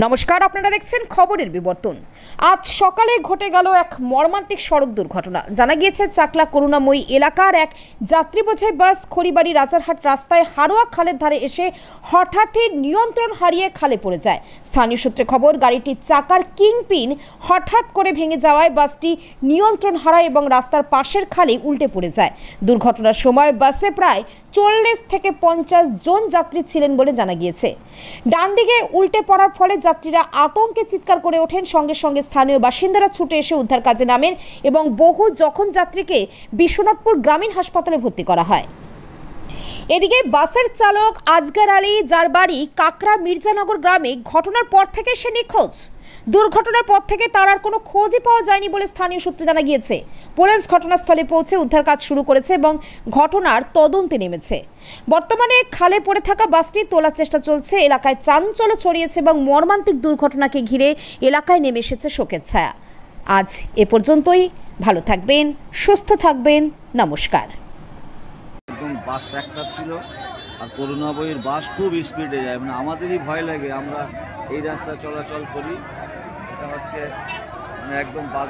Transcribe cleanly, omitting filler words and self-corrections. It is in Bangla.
নমস্কার, আপনারা দেখছেন খবরের বিবর্তন। আজ সকালে ঘটে গেল এক মর্মান্তিক সড়ক দুর্ঘটনা। জানা গিয়েছে চাকলা করুণাময়ী এলাকার এক যাত্রী বোঝাই বাস খড়িবাড়ি রাজারহাট রাস্তায় হারোয়া খালের ধারে এসে হঠাৎই নিয়ন্ত্রণ হারিয়ে খালে পড়ে যায়। স্থানীয় সূত্রে খবর, গাড়িটির চাকার কিংপিন হঠাৎ করে ভেঙে যাওয়ায় বাসটি নিয়ন্ত্রণ হারায় এবং রাস্তার পাশের খালে উল্টে পড়ে যায়। দুর্ঘটনার সময় বাসে প্রায় 40 থেকে 50 জন যাত্রী ছিলেন বলে জানা গিয়েছে। ডান দিকে উল্টে পড়ার ফলে যাত্রীরা আতঙ্কে চিৎকার করে ওঠেন। সঙ্গে সঙ্গে স্থানীয় বাসিন্দারা ছুটে এসে উদ্ধার কাজে নামেন এবং বহু জখম যাত্রীকে বিশ্বনাথপুর গ্রামীণ হাসপাতালে ভর্তি করা হয়। এদিকে বাসের চালক আজগার আলী, যার বাড়ি কাকরা মির্জানগর গ্রামে, ঘটনার পর থেকে সে নিখোঁজ। দুর্ঘটনার পর থেকে তার আর কোনো খোঁজই পাওয়া যায়নি বলে স্থানীয় সূত্রে জানা গিয়েছে। পুলিশ ঘটনাস্থলে পৌঁছে উদ্ধার কাজ শুরু করেছে এবং ঘটনার তদন্তে নেমেছে। বর্তমানে খালে পড়ে থাকা বাসটি তোলার চেষ্টা চলছে। এলাকায় চাঞ্চল্য ছড়িয়েছে এবং মর্মান্তিক দুর্ঘটনাকে ঘিরে এলাকায় নেমে এসেছে শোকের ছায়া। আজ এ পর্যন্তই। ভালো থাকবেন, সুস্থ থাকবেন। নমস্কার। একদম বাস ট্র্যাক্টর ছিল আর করুণাময়ীর বাস খুব স্পিডে যায়, মানে আমাদেরই ভয় লাগে। আমরা এই রাস্তা চলাচল করি, এটা হচ্ছে মানে একদম বাস